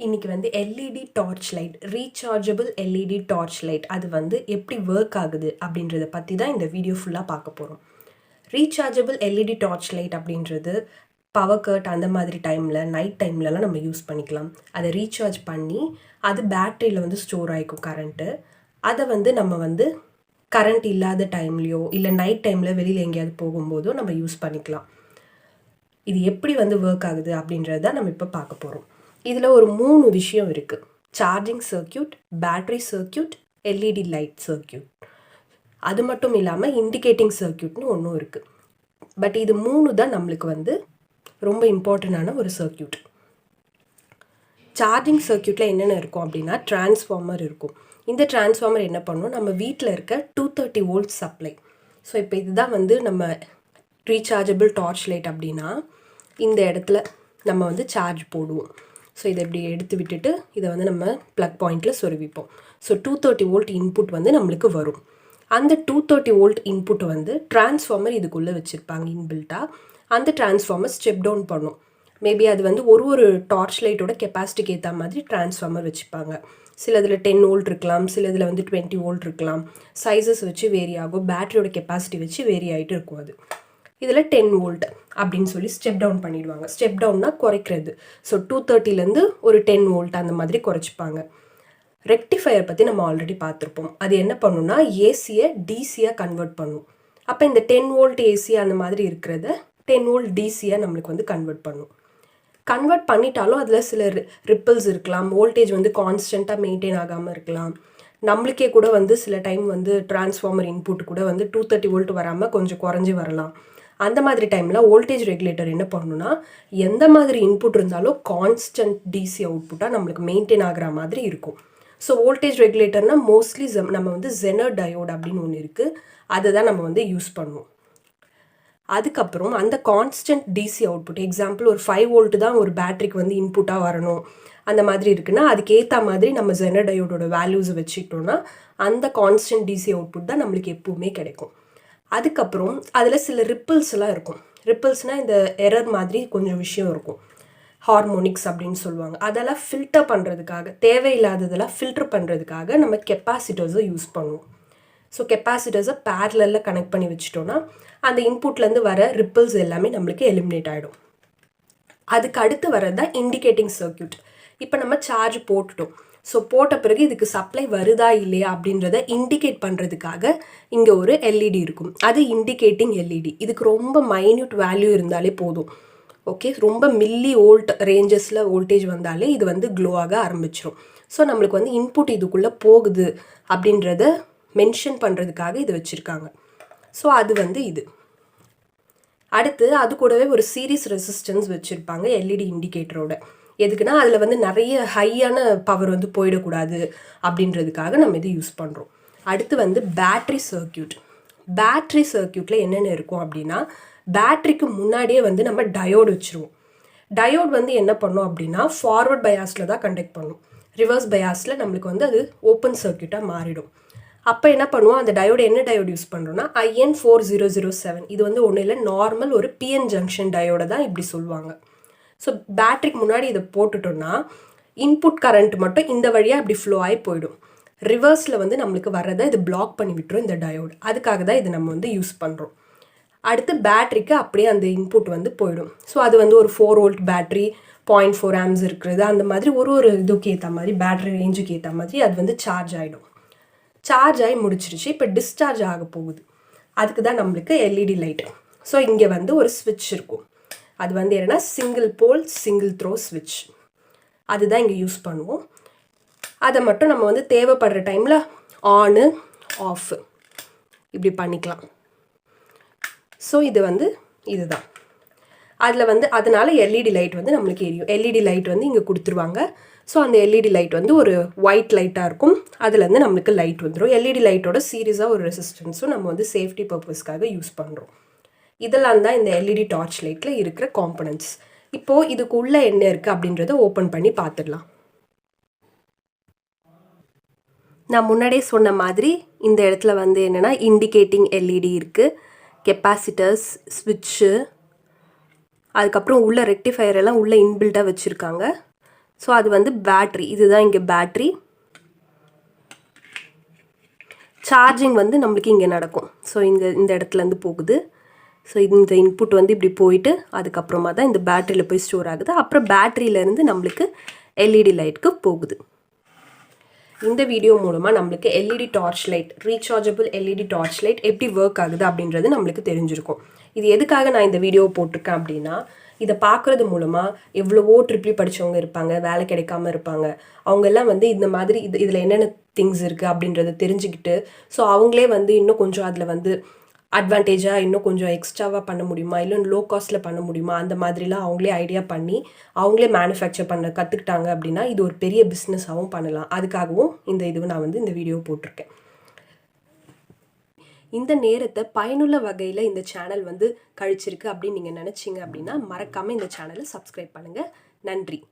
இன்னைக்கு வந்து LED torch light rechargeable LED torch light அது வந்து எப்படி ஒர்க் ஆகுது அப்படின்றத பற்றி தான் இந்த வீடியோ ஃபுல்லாக பார்க்க போகிறோம். ரீசார்ஜபிள் எல்இடி டார்ச் லைட் அப்படின்றது பவர் கட் அந்த மாதிரி டைமில் நைட் டைம்லலாம் நம்ம யூஸ் பண்ணிக்கலாம். அதை ரீசார்ஜ் பண்ணி அது பேட்டரியில் வந்து ஸ்டோர் ஆகிக்கும் கரண்ட்டு. அதை வந்து நம்ம வந்து கரண்ட் இல்லாத டைம்லையோ இல்லை நைட் டைமில் வெளியில் எங்கேயாவது போகும்போதோ நம்ம யூஸ் பண்ணிக்கலாம். இது எப்படி வந்து ஒர்க் ஆகுது அப்படின்றத நம்ம இப்போ பார்க்க போகிறோம். இதில் ஒரு 3 விஷயம் இருக்குது. Charging circuit, battery circuit, LED light circuit. அது மட்டும் இல்லாமல் இண்டிகேட்டிங் சர்க்கியூட்னு ஒன்றும் இருக்குது. பட் இது 3 தான் நம்மளுக்கு வந்து ரொம்ப இம்பார்ட்டண்டான ஒரு சர்க்கியூட். சார்ஜிங் சர்க்கியூட்டில் என்னென்ன இருக்கும் அப்படின்னா டிரான்ஸ்ஃபார்மர் இருக்கும். இந்த டிரான்ஸ்ஃபார்மர் என்ன பண்ணும், நம்ம வீட்டில் இருக்க 230 வோல்ட் சப்ளை. ஸோ இப்போ இதுதான் வந்து நம்ம ரீசார்ஜபிள் டார்ச் லைட் அப்படின்னா இந்த இடத்துல நம்ம வந்து சார்ஜ் போடுவோம். ஸோ இதை இப்படி எடுத்து விட்டுட்டு இதை வந்து நம்ம ப்ளக் பாயிண்டில் சொருவிப்போம். ஸோ 230 வோல்ட் இன்புட் வந்து நம்மளுக்கு வரும். அந்த 230 வோல்ட் இன்புட் வந்து டிரான்ஸ்ஃபார்மர் இதுக்குள்ளே வச்சுருப்பாங்க இன்பில்ட்டாக. அந்த டிரான்ஸ்ஃபார்மர் ஸ்டெப் டவுன் பண்ணும். மேபி அது வந்து ஒரு டார்ச் லைட்டோட கெப்பாசிட்டிக்கு ஏற்ற மாதிரி டிரான்ஸ்ஃபார்மர் வச்சுப்பாங்க. சில இதில் 10 வோல்ட் இருக்கலாம், சில இதில் வந்து 20 வோல்ட் இருக்கலாம். சைஸஸ் வச்சு வேரி ஆகும், பேட்டரியோட கெப்பாசிட்டி வச்சு வேரி ஆகிட்டு இருக்கும். அது இதில் 10 வோல்ட் அப்படின்னு சொல்லி ஸ்டெப் டவுன் பண்ணிடுவாங்க. ஸ்டெப் டவுன்னா குறைக்கிறது. ஸோ 230லேருந்து ஒரு 10 வோல்ட் அந்த மாதிரி குறைச்சிப்பாங்க. ரெக்டிஃபையர் பற்றி நம்ம ஆல்ரெடி பார்த்துருப்போம். அது என்ன பண்ணுன்னா ஏசியை டிசியாக கன்வெர்ட் பண்ணும். அப்போ இந்த 10 வோல்ட் ஏசி அந்த மாதிரி இருக்கிறத 10 வோல்ட் டிசியாக நம்மளுக்கு வந்து கன்வெர்ட் பண்ணும். கன்வெர்ட் பண்ணிட்டாலும் அதில் சில ரிப்பிள்ஸ் இருக்கலாம். வோல்டேஜ் வந்து கான்ஸ்டண்ட்டாக மெயின்டைன் ஆகாமல் இருக்கலாம். நம்மளுக்கே கூட வந்து சில டைம் வந்து டிரான்ஸ்ஃபார்மர் இன்புட் கூட வந்து 230 வோல்ட் வராமல் கொஞ்சம் குறைஞ்சி வரலாம். அந்த மாதிரி டைமில் வோல்டேஜ் ரெகுலேட்டர் என்ன பண்ணணும்னா எந்த மாதிரி இன்புட் இருந்தாலும் கான்ஸ்டன்ட் டிசி அவுட்புட்டாக நம்மளுக்கு மெயின்டைன் ஆகிற மாதிரி இருக்கும். ஸோ வோல்டேஜ் ரெகுலேட்டர்னால் மோஸ்ட்லி நம்ம வந்து ஜெனர் டயோட் அப்படின்னு ஒன்று இருக்குது. அதை தான் நம்ம வந்து யூஸ் பண்ணுவோம். அதுக்கப்புறம் அந்த கான்ஸ்டன்ட் டிசி அவுட்புட், எக்ஸாம்பிள் ஒரு 5 வோல்ட் தான் ஒரு பேட்டரிக்கு வந்து இன்புட்டாக வரணும் அந்த மாதிரி இருக்குன்னா அதுக்கேற்ற மாதிரி நம்ம ஜெனர் டயோடோட வேல்யூஸை வச்சுக்கிட்டோன்னா அந்த கான்ஸ்டன்ட் டிசி அவுட்புட் தான் நம்மளுக்கு எப்பவுமே கிடைக்கும். அதுக்கப்புறம் அதில் சில ரிப்பிள்ஸ்லாம் இருக்கும். ரிப்பிள்ஸ்னால் இந்த எரர் மாதிரி கொஞ்சம் விஷயம் இருக்கும், ஹார்மோனிக்ஸ் அப்படின்னு சொல்லுவாங்க. அதெல்லாம் ஃபில்டர் பண்ணுறதுக்காக, தேவையில்லாததெல்லாம் ஃபில்டர் பண்ணுறதுக்காக நம்ம கெப்பாசிட்டர்ஸை யூஸ் பண்ணுவோம். ஸோ கெப்பாசிட்டர்ஸை பேரலில் கனெக்ட் பண்ணி வச்சுட்டோன்னா அந்த இன்புட்லேருந்து வர ரிப்பிள்ஸ் எல்லாமே நம்மளுக்கு எலிமினேட் ஆகிடும். அதுக்கு அடுத்து வரது தான் இண்டிகேட்டிங் சர்க்கியூட். இப்போ நம்ம சார்ஜ் போட்டுட்டோம். ஸோ போட்ட பிறகு இதுக்கு சப்ளை வருதா இல்லையா அப்படின்றத இண்டிகேட் பண்ணுறதுக்காக இங்கே ஒரு எல்இடி இருக்கும். அது இண்டிகேட்டிங் எல்இடி. இதுக்கு ரொம்ப மைன்யூட் வேல்யூ இருந்தாலே போதும். ஓகே, ரொம்ப மில்லி வோல்ட் ரேஞ்சஸில் வோல்டேஜ் வந்தாலே இது வந்து க்ளோ ஆக ஆரம்பிச்சிடும். ஸோ நம்மளுக்கு வந்து இன்புட் இதுக்குள்ளே போகுது அப்படின்றத மென்ஷன் பண்ணுறதுக்காக இது வச்சுருக்காங்க. ஸோ அது வந்து இது. அடுத்து அது கூடவே ஒரு சீரிஸ் ரெசிஸ்டன்ஸ் வச்சுருப்பாங்க எல்இடி இண்டிகேட்டரோட. எதுக்குன்னா அதில் வந்து நிறைய ஹையான பவர் வந்து போயிடக்கூடாது அப்படின்றதுக்காக நம்ம இது யூஸ் பண்ணுறோம். அடுத்து வந்து பேட்ரி சர்க்கியூட். பேட்ரி சர்க்கியூட்டில் என்னென்ன இருக்கும் அப்படின்னா பேட்ரிக்கு முன்னாடியே வந்து நம்ம டயோடு வச்சுருவோம். டயோட் வந்து என்ன பண்ணோம் அப்படின்னா ஃபார்வர்ட் பயாஸில் தான் கண்டக்ட் பண்ணும். ரிவர்ஸ் பயாஸில் நம்மளுக்கு வந்து அது ஓப்பன் சர்க்கியூட்டாக மாறிடும். அப்போ என்ன பண்ணுவோம், அந்த டயோடு என்ன டயோடு யூஸ் பண்ணுறோன்னா IN4007. இது வந்து ஒன்றும் இல்லை, நார்மல் ஒரு PN ஜங்ஷன் டயோடை தான் இப்படி சொல்லுவாங்க. ஸோ பேட்டரிக்கு முன்னாடி இதை போட்டுட்டோன்னா இன்புட் கரண்ட் மட்டும் இந்த வழியாக இப்படி ஃப்ளோ ஆகி போயிடும். ரிவர்ஸில் வந்து நம்மளுக்கு வர்றதை இது பிளாக் பண்ணி விட்டுரும் இந்த டயோடு. அதுக்காக தான் இது நம்ம வந்து யூஸ் பண்ணுறோம். அடுத்து பேட்டரிக்கு அப்படியே அந்த இன்புட் வந்து போயிடும். ஸோ அது வந்து ஒரு 4 வோல்ட் பேட்டரி 0.4 ஆம்ஸ் இருக்கிறது அந்த மாதிரி ஒரு இதுக்கு ஏற்ற மாதிரி பேட்டரி ரேஞ்சுக்கு ஏற்ற மாதிரி அது வந்து சார்ஜ் ஆகிடும். சார்ஜ் ஆகி முடிச்சிருச்சு, இப்போ டிஸ்சார்ஜ் ஆக போகுது. அதுக்கு தான் நம்மளுக்கு எல்இடி லைட்டு. ஸோ இங்கே வந்து ஒரு ஸ்விட்ச் இருக்கும். அது வந்து என்னென்னா சிங்கிள் போல் சிங்கிள் த்ரோ ஸ்விட்ச். அதுதான் இங்கே யூஸ் பண்ணுவோம். அதை மட்டும் நம்ம வந்து தேவைப்படுற டைமில் ஆனு ஆஃபு இப்படி பண்ணிக்கலாம். ஸோ இது வந்து இதுதான். அதில் வந்து அதனால் எல்இடி லைட் வந்து நம்மளுக்கு எரியும். எல்இடி லைட் வந்து இங்கே கொடுத்துருவாங்க. ஸோ அந்த எல்இடி லைட் வந்து ஒரு ஒயிட் லைட்டாக இருக்கும். அதுலேருந்து நம்மளுக்கு லைட் வந்துடும். எல்இடி லைட்டோட சீரியஸாக ஒரு ரெசிஸ்டன்ஸும் நம்ம வந்து சேஃப்டி பர்பஸ்க்காக யூஸ் பண்ணுறோம். இதெல்லாம் தான் இந்த எல்இடி டார்ச் லைட்டில் இருக்கிற காம்பனன்ட்ஸ். இப்போது இதுக்குள்ளே என்ன இருக்குது அப்படின்றத ஓப்பன் பண்ணி பார்த்துடலாம். நான் முன்னாடியே சொன்ன மாதிரி இந்த இடத்துல வந்து என்னென்னா இண்டிகேட்டிங் எல்இடி இருக்குது, கெப்பாசிட்டர்ஸ், ஸ்விட்சு, அதுக்கப்புறம் உள்ள ரெக்டிஃபையர் எல்லாம் உள்ள இன்பில்ட்டாக வச்சுருக்காங்க. ஸோ அது வந்து பேட்ரி, இதுதான் இங்கே பேட்ரி. சார்ஜிங் வந்து நம்மளுக்கு இங்கே நடக்கும். ஸோ இந்த இடத்துலேருந்து போகுது. ஸோ இந்த இன்புட் வந்து இப்படி போயிட்டு அதுக்கப்புறமா தான் இந்த பேட்டரியில் போய் ஸ்டோர் ஆகுது. அப்புறம் பேட்டரியிலேருந்து நம்மளுக்கு எல்இடி லைட்டுக்கு போகுது. இந்த வீடியோ மூலமாக நம்மளுக்கு LED torch light, rechargeable LED torch light எப்படி ஒர்க் ஆகுது அப்படின்றது நம்மளுக்கு தெரிஞ்சிருக்கும். இது எதுக்காக நான் இந்த வீடியோ போட்டிருக்கேன் அப்படின்னா, இதை பார்க்குறது மூலமாக எவ்வளவோ ட்ரிபிள் படித்தவங்க இருப்பாங்க, வேலை கிடைக்காம இருப்பாங்க. அவங்கெல்லாம் வந்து இந்த மாதிரி இதில் என்னென்ன திங்ஸ் இருக்குது அப்படின்றத தெரிஞ்சுக்கிட்டு, ஸோ அவங்களே வந்து இன்னும் கொஞ்சம் அதில் வந்து அட்வான்டேஜாக இன்னும் கொஞ்சம் எக்ஸ்ட்ராவாக பண்ண முடியுமா, இல்லை லோ காஸ்ட்டில் பண்ண முடியுமா, அந்த மாதிரிலாம் அவங்களே ஐடியா பண்ணி அவங்களே மேனுஃபேக்சர் பண்ண கற்றுக்கிட்டாங்க அப்படின்னா இது ஒரு பெரிய பிஸ்னஸாகவும் பண்ணலாம். அதுக்காகவும் நான் வந்து இந்த வீடியோ போட்டிருக்கேன். இந்த நேரத்தை பயனுள்ள வகையில் இந்த சேனல் வந்து கழிச்சிருக்கு அப்படின்னு நீங்கள் நினச்சிங்க அப்படின்னா மறக்காமல் இந்த சேனலை சப்ஸ்கிரைப் பண்ணுங்கள். நன்றி.